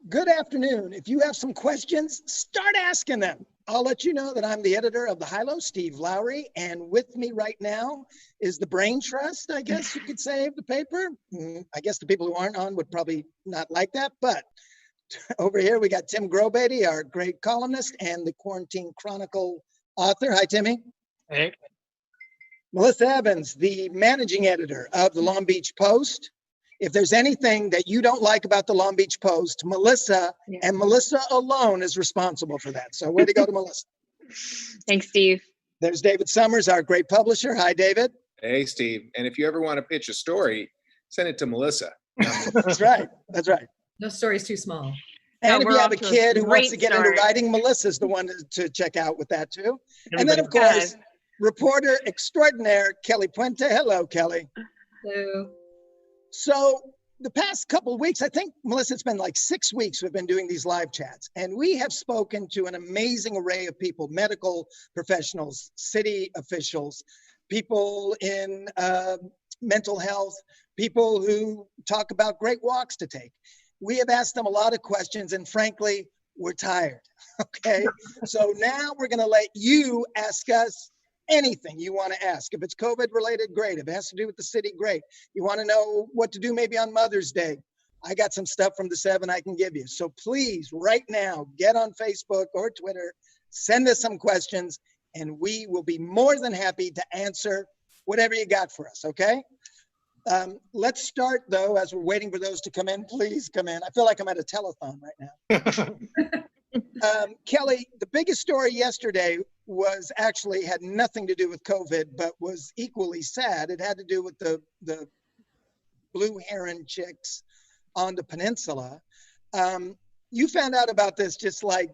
Good afternoon. If you have some questions, start asking them. I'll let you know that I'm the editor of the Hilo, Steve Lowry, and with me right now is the brain trust, I guess you could say, of the paper. I guess the people who aren't on would probably not like that, but over here we got Tim Grobaty, our great columnist, and the Quarantine Chronicle author. Hi, Timmy. Hey. Melissa Evans, the managing editor of the Long Beach Post. If there's anything that you don't like about the Long Beach Post, Melissa and Melissa alone is responsible for that. So way to go to Melissa. Thanks, Steve. There's David Summers, our great publisher. Hi, David. Hey, Steve. And if you ever want to pitch a story, send it to Melissa. That's right. That's right. No story's too small. And No, if you we're have a off to a kid who wants to great get into start. writing, Melissa's the one to check out with that too. And then, of Everybody course, reporter extraordinaire, Kelly Puente. Hello, Kelly. So So the past couple of weeks, I think, Melissa, it's been like 6 weeks we've been doing these live chats, and we have spoken to an amazing array of people, medical professionals, city officials, people in mental health, people who talk about great walks to take. We have asked them a lot of questions, and frankly, we're tired, okay? So now we're gonna let you ask us anything you want to ask. If it's COVID related, great. If it has to do with the city, great. You want to know what to do maybe on Mother's Day, I got some stuff from the 7 I can give you. So please, right now, get on Facebook or Twitter, send us some questions, and we will be more than happy to answer whatever you got for us, okay? Let's start, though, as we're waiting for those to come in. Please come in. I feel like I'm at a telethon right now. Kelly, the biggest story yesterday was actually had nothing to do with COVID, but was equally sad. It had to do with the blue heron chicks on the peninsula. You found out about this just like,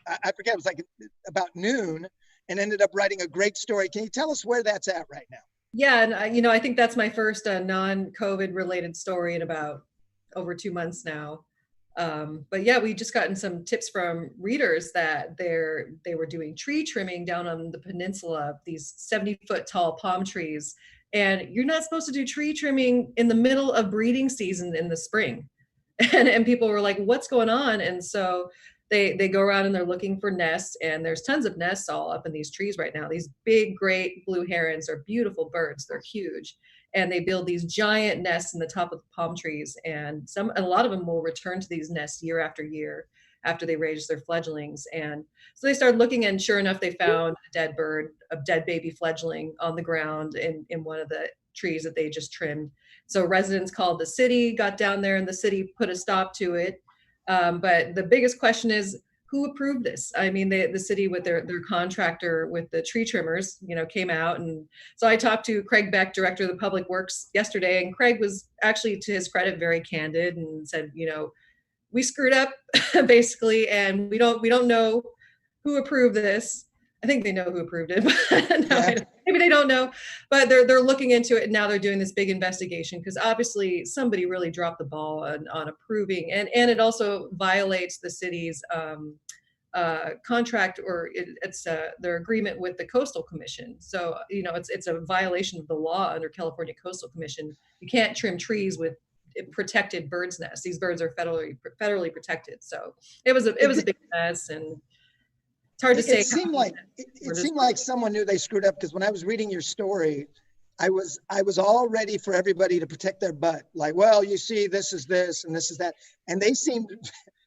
I forget, it was like about noon, and ended up writing a great story. Can you tell us where that's at right now? yeah, and I think that's my first non-COVID related story in about over 2 months now. But yeah, we just gotten some tips from readers that they were doing tree trimming down on the peninsula, these 70-foot tall palm trees. And you're not supposed to do tree trimming in the middle of breeding season in the spring. And people were like, what's going on? And so they go around and they're looking for nests, and there's tons of nests all up in these trees right now. These big, great blue herons are beautiful birds. They're huge. And they build these giant nests in the top of the palm trees. And a lot of them will return to these nests year after year after they raise their fledglings. And so they started looking, and sure enough, they found a dead bird, a dead baby fledgling on the ground in one of the trees that they just trimmed. So residents called the city, got down there, and the city put a stop to it. But the biggest question is, who approved this? I mean, the city with their contractor with the tree trimmers, came out. And so I talked to Craig Beck, director of the Public Works, yesterday, and Craig was actually, to his credit, very candid and said, we screwed up basically, and we don't know who approved this. I think they know who approved it, but no, maybe they don't know, but they're looking into it, and now they're doing this big investigation because obviously somebody really dropped the ball on approving, and it also violates the city's contract, or it's their agreement with the Coastal Commission. So it's a violation of the law under California Coastal Commission. You can't trim trees with protected birds' nests. These birds are federally protected. So it was a big mess, and it's hard to say. It seemed like someone knew they screwed up, because when I was reading your story, I was all ready for everybody to protect their butt. Like, well, you see, this is this and this is that, and they seemed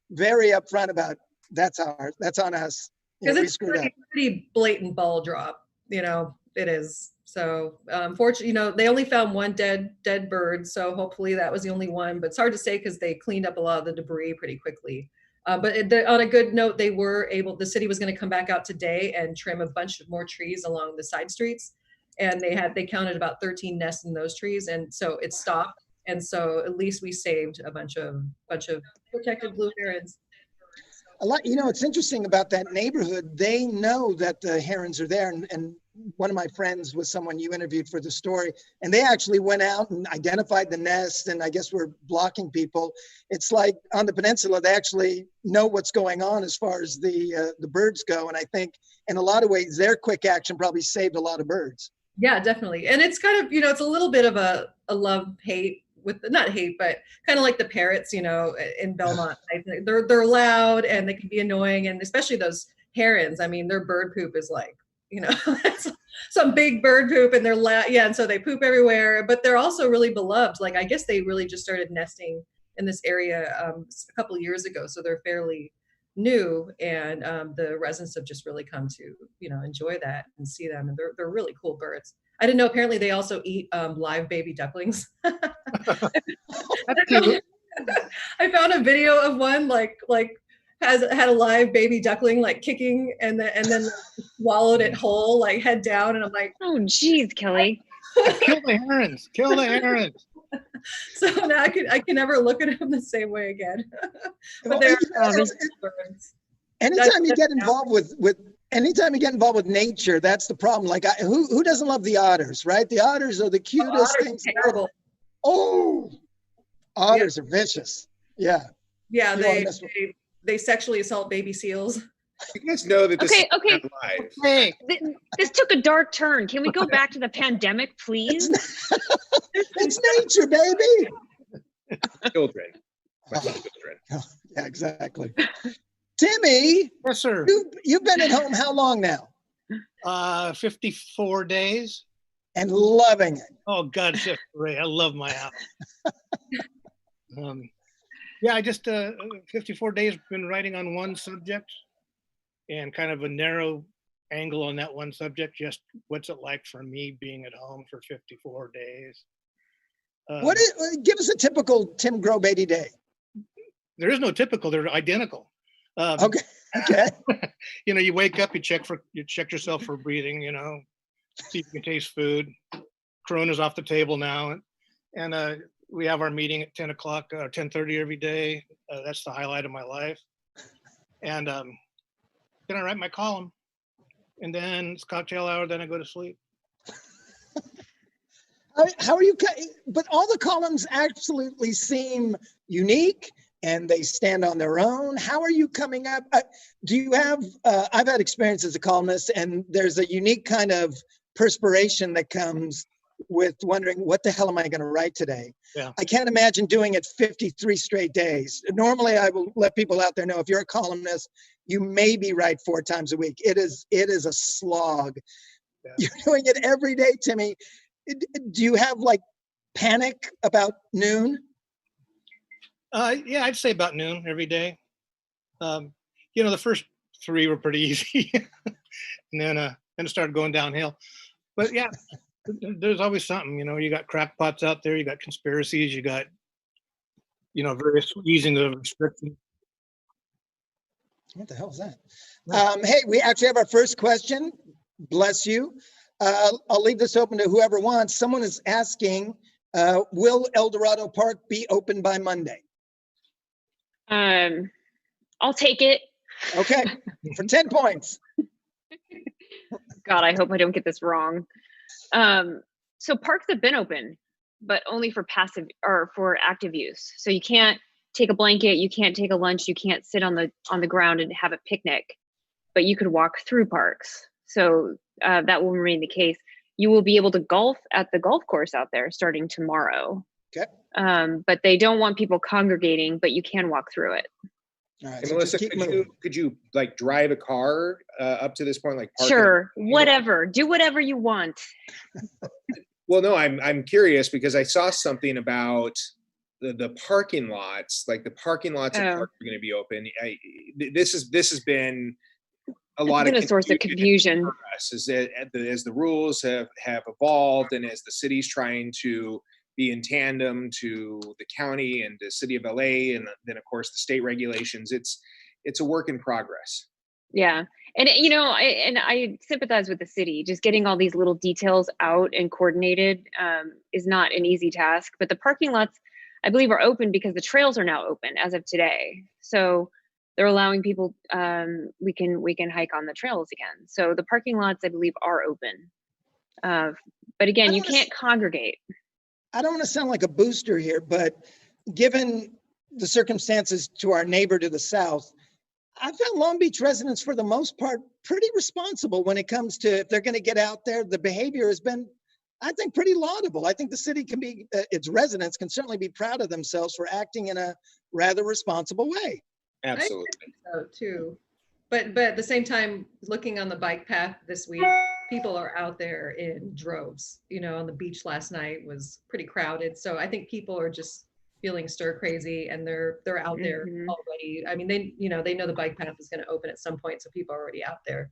very upfront about that's on us. Because it's pretty blatant ball drop. It is. So unfortunately, they only found one dead bird. So hopefully that was the only one. But it's hard to say because they cleaned up a lot of the debris pretty quickly. But on a good note, the city was going to come back out today and trim a bunch of more trees along the side streets. And they counted about 13 nests in those trees. And so it stopped. And so at least we saved a bunch of protected blue herons. A lot, it's interesting about that neighborhood. They know that the herons are there. And one of my friends was someone you interviewed for the story, and they actually went out and identified the nest, and I guess we're blocking people. It's like on the peninsula, they actually know what's going on as far as the birds go. And I think in a lot of ways, their quick action probably saved a lot of birds. Yeah, definitely. And it's kind of, it's a little bit of a love-hate with not hate, but kind of like the parrots, you know, in Belmont. They're loud and they can be annoying, and especially those herons. I mean, their bird poop is like, you know, some big bird poop, and they're loud. Yeah, and so they poop everywhere. But they're also really beloved. Like, I guess they really just started nesting in this area a couple of years ago, so they're fairly new, and the residents have just really come to, you know, enjoy that and see them, and they're really cool birds. I didn't know apparently they also eat live baby ducklings. I found a video of one like had a live baby duckling like kicking and then swallowed it whole, like head down, and I'm like, Oh, geez, Kelly. Kill the herons. Kill the herons. so now I can never look at them the same way again. Well, But they're birds. anytime you get involved with anytime you get involved with nature, that's the problem. Like, who doesn't love the otters, right? The otters are the cutest Otters things. are terrible. Oh, otters are vicious. Yeah. Yeah, You don't wanna mess with- they sexually assault baby seals. You guys know that this Okay, is okay. not live. Hey, This took a dark turn. Can we go back to the pandemic, please? It's nature, baby. Children. My children. Yeah, exactly. Timmy, yes, sir. you've been at home how long now? 54 days. And loving it. Oh God, it's just great. I love my house. Yeah, I just 54 days been writing on one subject, and kind of a narrow angle on that one subject. Just what's it like for me being at home for 54 days? Give us a typical Tim Grobaty day. There is no typical; they're identical. Okay. You know, you wake up, you check yourself for breathing. You know, see if you can taste food. Corona's off the table now, and we have our meeting at 10 o'clock or 10:30 every day. That's the highlight of my life. And then I write my column, and then it's cocktail hour. Then I go to sleep. How are you? But all the columns absolutely seem unique, and they stand on their own. How are you coming up? Do you have? I've had experience as a columnist, and there's a unique kind of perspiration that comes with wondering, what the hell am I going to write today? Yeah. I can't imagine doing it 53 straight days. Normally, I will let people out there know, if you're a columnist, you maybe write 4 times a week. It is a slog. Yeah. You're doing it every day, Timmy. Do you have like panic about noon? Yeah, I'd say about noon every day. You know, the first 3 were pretty easy, and then it started going downhill. But yeah, there's always something. You know, you got crackpots out there, you got conspiracies, you got, you know, various easing of restrictions. What the hell is that? Hey, we actually have our first question. Bless you. I'll leave this open to whoever wants. Someone is asking, will El Dorado Park be open by Monday? I'll take it. Okay, for 10 points. God, I hope I don't get this wrong. So parks have been open, but only for passive or for active use. So you can't take a blanket, you can't take a lunch, you can't sit on the ground and have a picnic, but you could walk through parks. So that will remain the case. You will be able to golf at the golf course out there starting tomorrow. Okay. But they don't want people congregating, but you can walk through it. All right, And so Melissa, just keep could you like drive a car up to this point? Like park Sure, whatever. Do whatever you want. Well, no, I'm curious because I saw something about the parking lots. Like the parking lots at parks are going to be open. This has been a lot of a source of confusion for us, is that as the rules have evolved, and as the city's trying to be in tandem to the county and the city of LA, and then of course the state regulations, it's a work in progress. Yeah. And you know, I sympathize with the city. Just getting all these little details out and coordinated is not an easy task. But the parking lots, I believe, are open because the trails are now open as of today. So they're allowing people, we can hike on the trails again. So the parking lots, I believe, are open. But again, you can't congregate. I don't want to sound like a booster here, but given the circumstances to our neighbor to the south, I found Long Beach residents, for the most part, pretty responsible when it comes to, if they're going to get out there. The behavior has been I think pretty laudable. I think the city can be, its residents can certainly be proud of themselves for acting in a rather responsible way. Absolutely. I think so too. But at the same time, looking on the bike path this week, people are out there in droves. You know, on the beach last night was pretty crowded. So I think people are just feeling stir crazy, and they're out there already. I mean, they know the bike path is going to open at some point, so people are already out there.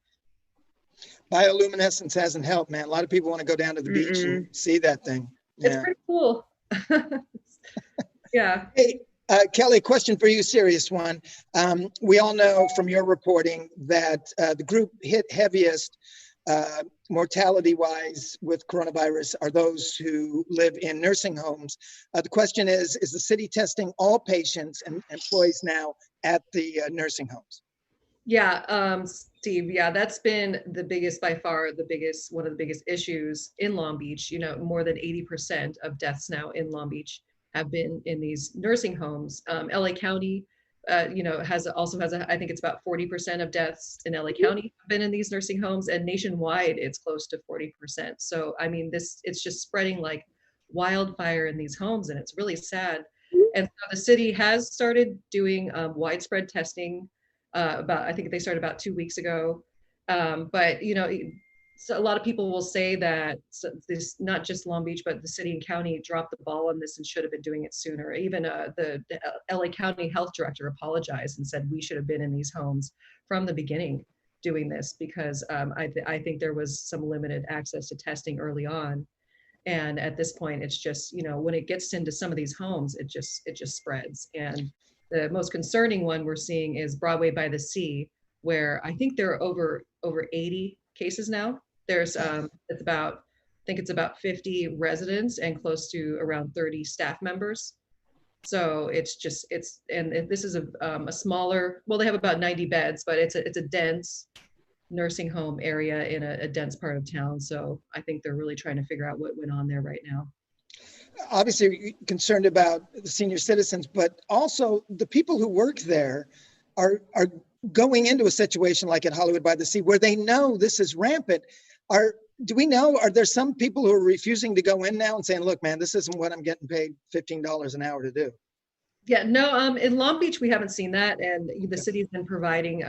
Bioluminescence hasn't helped, man. A lot of people want to go down to the beach and see that thing. It's pretty cool. Yeah. Hey, Kelly, question for you, serious one. We all know from your reporting that the group hit heaviest mortality-wise with coronavirus are those who live in nursing homes. The question is the city testing all patients and employees now at the nursing homes? Yeah, Steve, yeah, that's been by far one of the biggest issues in Long Beach. You know, more than 80% of deaths now in Long Beach have been in these nursing homes. LA County, I think it's about 40% of deaths in LA County have been in these nursing homes, and nationwide it's close to 40%. So, I mean, it's just spreading like wildfire in these homes, and it's really sad. And so the city has started doing widespread testing. I think they started about 2 weeks ago. But, you know, so a lot of people will say that this, not just Long Beach, but the city and county dropped the ball on this and should have been doing it sooner. Even the LA County health director apologized and said we should have been in these homes from the beginning doing this, because I think there was some limited access to testing early on. And at this point, it's just, you know, when it gets into some of these homes, it just spreads. And the most concerning one we're seeing is Broadway by the Sea, where I think there are over 80 cases now. There's it's about 50 residents and close to around 30 staff members. So this is a smaller, well, they have about 90 beds, but it's a dense nursing home area in a dense part of town. So I think they're really trying to figure out what went on there right now. Obviously concerned about the senior citizens, but also the people who work there are going into a situation like at Hollywood by the Sea where they know this is rampant. Do we know, are there some people who are refusing to go in now and saying, look, man, this isn't what I'm getting paid $15 an hour to do? Yeah, no, in Long Beach, we haven't seen that. And the city's been providing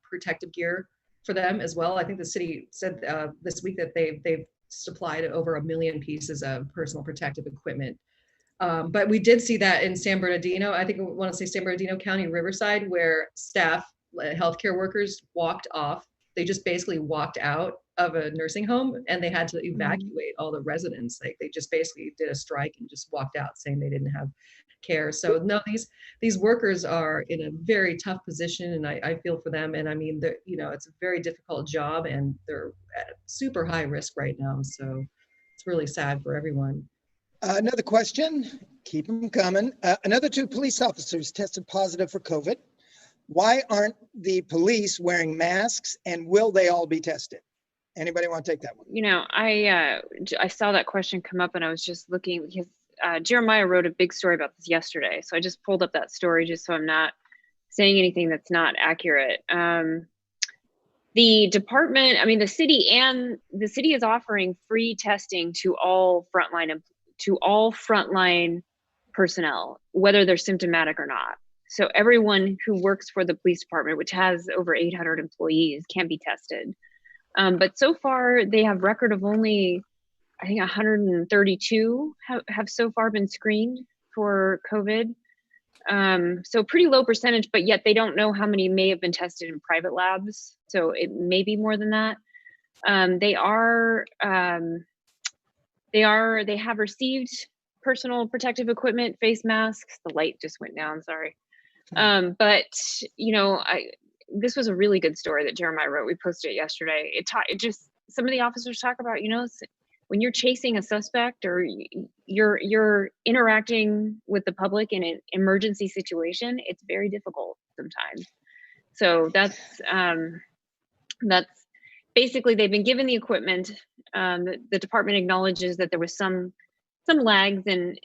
protective gear for them as well. I think the city said this week that they've supplied over 1 million pieces of personal protective equipment. But we did see that in San Bernardino, I think I want to say San Bernardino County, Riverside, where staff, healthcare workers walked off. They just basically walked out of a nursing home and they had to evacuate all the residents. Like they just basically did a strike and just walked out saying they didn't have care. So no, these workers are in a very tough position, and I feel for them. And I mean, you know, it's a very difficult job and they're at super high risk right now. So it's really sad for everyone. Another question, keep them coming. Another 2 police officers tested positive for COVID. Why aren't the police wearing masks, and will they all be tested? Anybody want to take that one? You know, I saw that question come up and I was just looking because Jeremiah wrote a big story about this yesterday. So I just pulled up that story just so I'm not saying anything that's not accurate. The department, I mean, the city is offering free testing to all frontline personnel, whether they're symptomatic or not. So everyone who works for the police department, which has over 800 employees, can be tested. But so far, they have record of only, I think 132 have so far been screened for COVID. So pretty low percentage, but yet they don't know how many may have been tested in private labs. So it may be more than that. They have received personal protective equipment, face masks. The light just went down, sorry. But you know, this was a really good story that Jeremiah wrote. We posted it yesterday. It just, some of the officers talk about, you know, when you're chasing a suspect or you're interacting with the public in an emergency situation, it's very difficult sometimes. So that's basically, they've been given the equipment. The department acknowledges that there was some lags in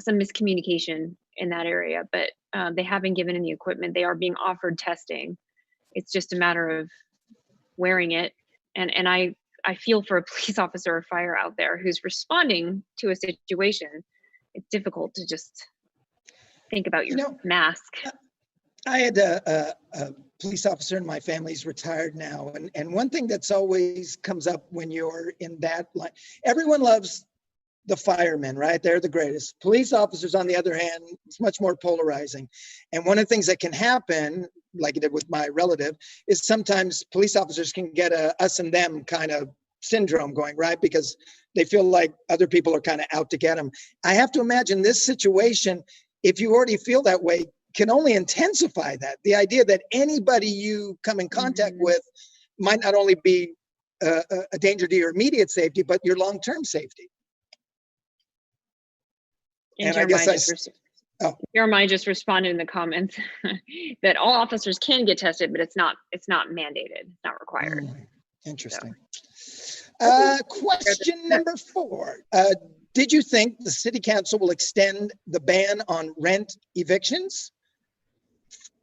some miscommunication in that area, but they have been given the equipment. They are being offered testing. It's just a matter of wearing it. And I I feel for a police officer or fire out there who's responding to a situation. It's difficult to just think about your mask. I had a police officer in my family. He's retired now. And one thing that's always comes up when you're in that line, everyone loves the firemen, right? They're the greatest. Police officers, on the other hand, it's much more polarizing. And one of the things that can happen, like it did with my relative, is sometimes police officers can get a us and them kind of syndrome going, right? Because they feel like other people are kind of out to get them. I have to imagine this situation, if you already feel that way, can only intensify that. The idea that anybody you come in contact with might not only be a danger to your immediate safety, but your long-term safety. And Jeremiah just responded in the comments that all officers can get tested, but it's not mandated, it's not required. Interesting. Question number 4. Did you think the city council will extend the ban on rent evictions?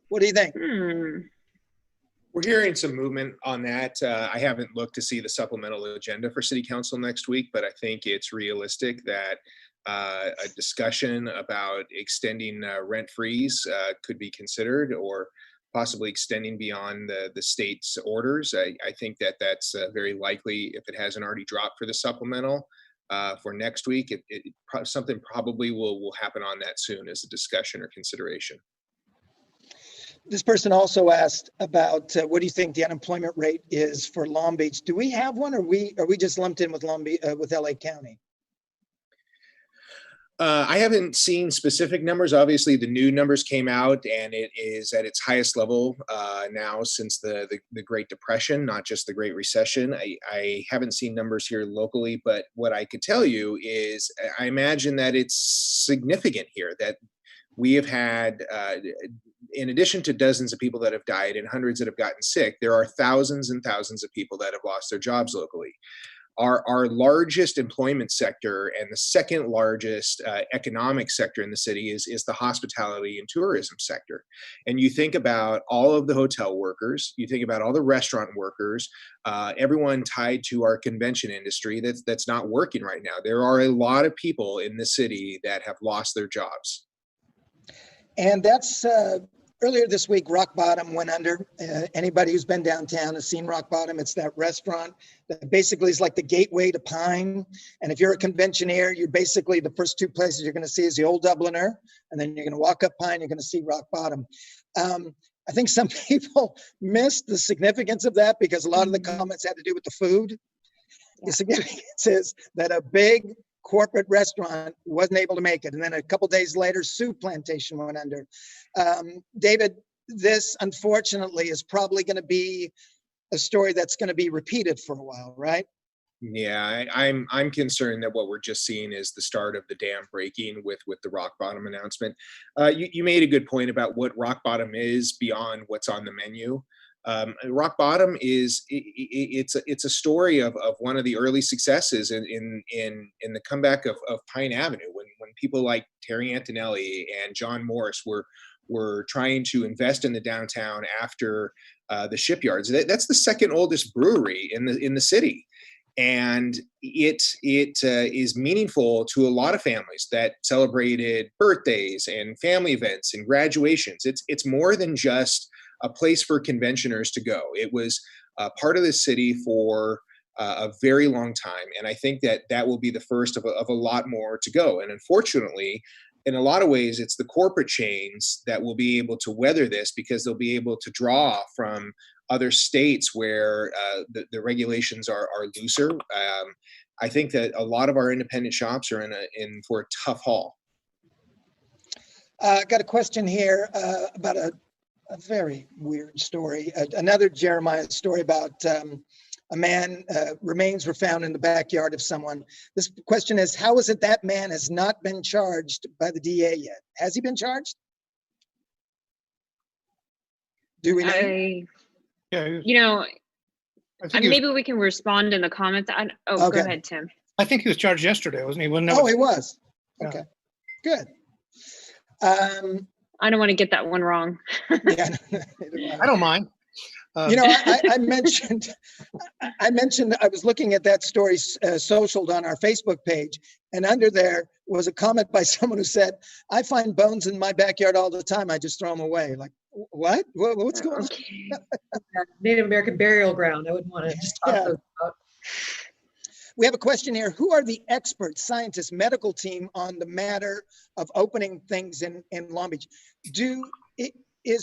What do you think? We're hearing some movement on that. I haven't looked to see the supplemental agenda for city council next week, but I think it's realistic that a discussion about extending rent freeze could be considered, or possibly extending beyond the state's orders. I think that's very likely if it hasn't already dropped for the supplemental for next week. Something probably will happen on that soon as a discussion or consideration. This person also asked about what do you think the unemployment rate is for Long Beach? Do we have one, or are we just lumped in with Long Beach with LA County? I haven't seen specific numbers. Obviously, the new numbers came out, and it is at its highest level now since the Great Depression, not just the Great Recession. I haven't seen numbers here locally, but what I could tell you is I imagine that it's significant here, that we have had, in addition to dozens of people that have died and hundreds that have gotten sick, there are thousands and thousands of people that have lost their jobs locally. Our largest employment sector and the second largest economic sector in the city is the hospitality and tourism sector. And you think about all of the hotel workers, you think about all the restaurant workers, everyone tied to our convention industry that's not working right now. There are a lot of people in the city that have lost their jobs. And that's earlier this week, Rock Bottom went under. Anybody who's been downtown has seen Rock Bottom. It's that restaurant that basically is like the gateway to Pine. And if you're a conventioneer, you're basically the first 2 places you're going to see is the Old Dubliner, and then you're going to walk up Pine, you're going to see Rock Bottom. I think some people missed the significance of that because a lot of the comments had to do with the food. The significance is that a big corporate restaurant wasn't able to make it. And then a couple days later, Soup Plantation went under. David, this unfortunately is probably going to be a story that's going to be repeated for a while, right? Yeah, I'm concerned that what we're just seeing is the start of the dam breaking with the Rock Bottom announcement. You made a good point about what Rock Bottom is beyond what's on the menu. Rock Bottom is it's a story of one of the early successes in the comeback of Pine Avenue when people like Terry Antonelli and John Morris were trying to invest in the downtown after the shipyards. That's the second oldest brewery in the city. And it is meaningful to a lot of families that celebrated birthdays and family events and graduations. It's more than just a place for conventioners to go. It was part of the city for a very long time. And I think that will be the first of a lot more to go. And unfortunately, in a lot of ways, it's the corporate chains that will be able to weather this because they'll be able to draw from other states where the regulations are looser. I think that a lot of our independent shops are in for a tough haul. Got a question here about a very weird story. Another Jeremiah story about a man, remains were found in the backyard of someone. This question is, how is it that man has not been charged by the DA yet? Has he been charged? Do we know? Maybe we can respond in the comments. Okay. Go ahead, Tim. I think he was charged yesterday, wasn't he? Oh, he was. Okay, good. I don't want to get that one wrong. Yeah, I don't mind. You know, I mentioned, I was looking at that story socialed on our Facebook page, and under there was a comment by someone who said, "I find bones in my backyard all the time. I just throw them away." Like, what? What's going on? Okay. Native American burial ground. I wouldn't want to just talk Yeah. those out. We have a question here. Who are the experts, scientists, medical team on the matter of opening things in Long Beach?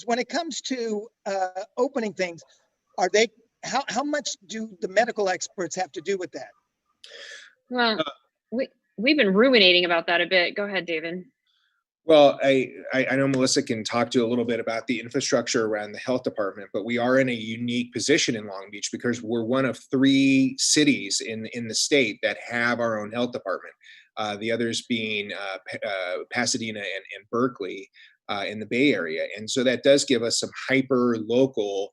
When it comes to opening things, are they, how much do the medical experts have to do with that? Well, we've been ruminating about that a bit. Go ahead, David. Well, I know Melissa can talk to you a little bit about the infrastructure around the health department, but we are in a unique position in Long Beach because we're one of 3 cities in the state that have our own health department. The others being Pasadena and Berkeley in the Bay Area. And so that does give us some hyper local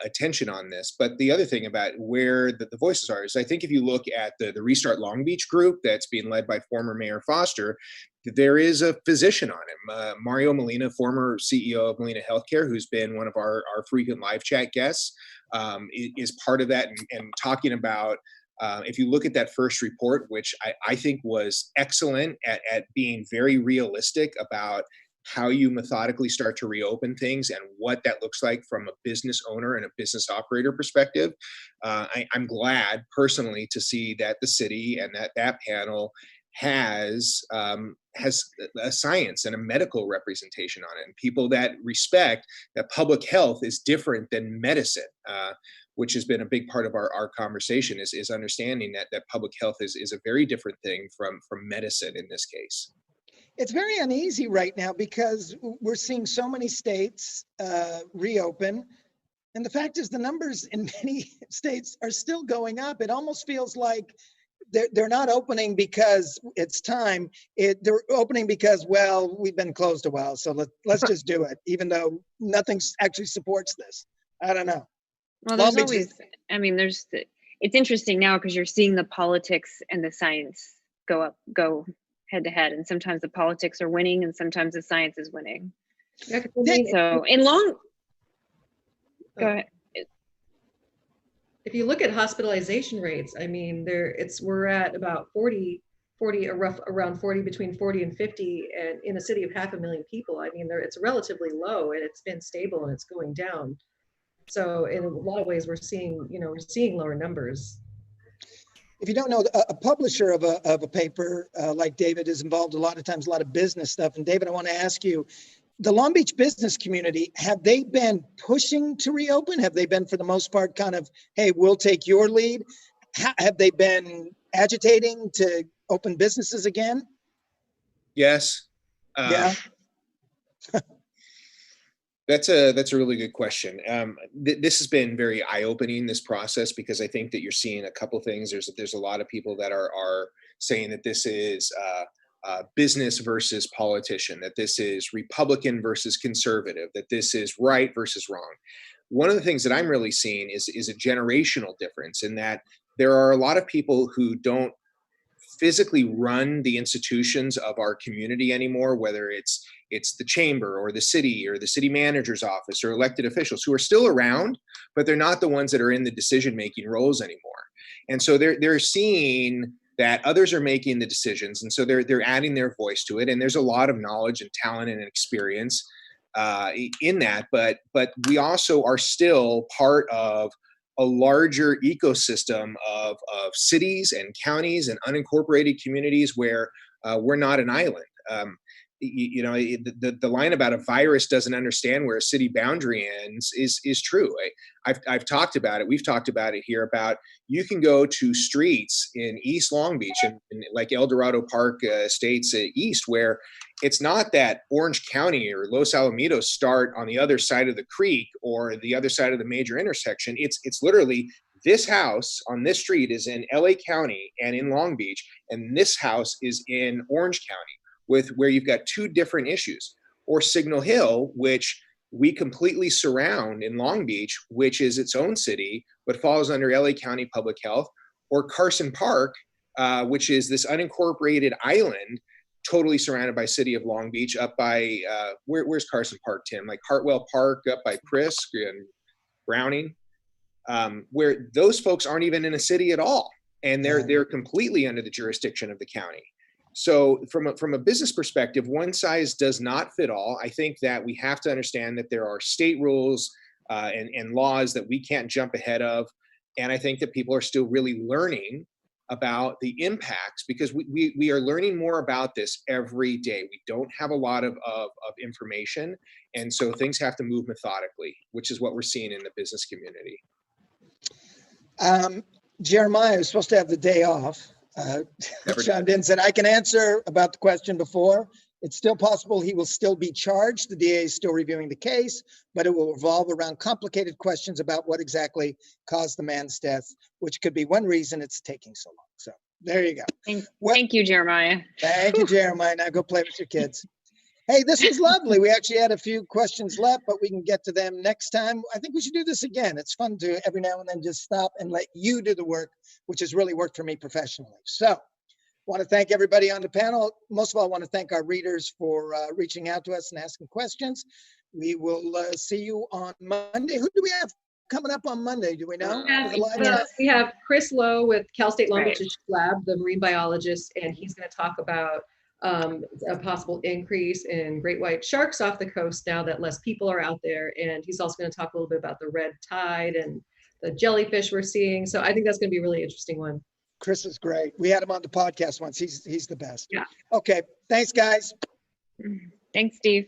attention on this. But the other thing about where the voices are is I think if you look at the Restart Long Beach group that's being led by former Mayor Foster, there is a physician on him. Mario Molina, former CEO of Molina Healthcare, who's been one of our frequent live chat guests, is part of that and talking about, if you look at that first report, which I think was excellent at being very realistic about how you methodically start to reopen things and what that looks like from a business owner and a business operator perspective. I'm glad personally to see that the city and that panel has a science and a medical representation on it, and people that respect that public health is different than medicine, which has been a big part of our conversation is understanding that public health is a very different thing from medicine in this case. It's very uneasy right now because we're seeing so many states reopen. And the fact is the numbers in many states are still going up. It almost feels like they're not opening because it's time. They're opening because, well, we've been closed a while, so let's just do it, even though nothing actually supports this. I don't know. Well, there's always, I mean, it's interesting now because you're seeing the politics and the science go head to head, and sometimes the politics are winning and sometimes the science is winning. Yeah, So go ahead. If you look at hospitalization rates, I mean, we're at about 40, around 40, between 40 and 50, and in a city of 500,000 people, I mean, it's relatively low and it's been stable and it's going down. So in a lot of ways, we're seeing lower numbers. If you don't know, a publisher of a paper like David is involved a lot of times, a lot of business stuff. And David, I want to ask you, the Long Beach business community, have they been pushing to reopen? Have they been, for the most part, kind of, hey, we'll take your lead? Have they been agitating to open businesses again? Yes. Yeah. That's a really good question. This has been very eye-opening, this process, because I think that you're seeing a couple things. There's a lot of people that are saying that this is business versus politician, that this is Republican versus conservative, that this is right versus wrong. One of the things that I'm really seeing is a generational difference in that there are a lot of people who don't physically run the institutions of our community anymore, whether it's the chamber or the city manager's office or elected officials who are still around, but they're not the ones that are in the decision-making roles anymore. And so they're seeing that others are making the decisions, and so they're adding their voice to it. And there's a lot of knowledge and talent and experience in that, but we also are still part of a larger ecosystem of cities and counties and unincorporated communities where we're not an island. The line about a virus doesn't understand where a city boundary ends is true. I've talked about it. We've talked about it here about you can go to streets in East Long Beach and like El Dorado Park Estates East, where it's not that Orange County or Los Alamitos start on the other side of the creek or the other side of the major intersection. It's literally this house on this street is in LA County and in Long Beach, and this house is in Orange County, where you've got 2 different issues. Or Signal Hill, which we completely surround in Long Beach, which is its own city, but falls under LA County Public Health. Or Carson Park, which is this unincorporated island, totally surrounded by city of Long Beach, up by, where's Carson Park, Tim? Like Hartwell Park, up by Prisk, and Browning, where those folks aren't even in a city at all, and they're completely under the jurisdiction of the county. So from a business perspective, one size does not fit all. I think that we have to understand that there are state rules and laws that we can't jump ahead of. And I think that people are still really learning about the impacts, because we are learning more about this every day. We don't have a lot of information. And so things have to move methodically, which is what we're seeing in the business community. Jeremiah was supposed to have the day off. Chimed in and said, I can answer about the question before. It's still possible he will still be charged. The DA is still reviewing the case, but it will revolve around complicated questions about what exactly caused the man's death, which could be one reason it's taking so long. So there you go. Thank you, Jeremiah. Thank you, Jeremiah. Now go play with your kids. Hey, this was lovely. We actually had a few questions left, but we can get to them next time. I think we should do this again. It's fun to every now and then just stop and let you do the work, which has really worked for me professionally. So want to thank everybody on the panel. Most of all, I want to thank our readers for reaching out to us and asking questions. We will see you on Monday. Who do we have coming up on Monday? Do we know? We have Chris Lowe with Cal State Long Beach Lab, the marine biologist, and he's going to talk about a possible increase in great white sharks off the coast now that less people are out there. And he's also going to talk a little bit about the red tide and the jellyfish we're seeing. So I think that's going to be a really interesting one. Chris is great. We had him on the podcast once. He's the best. Yeah. Okay. Thanks, guys. Thanks, Steve.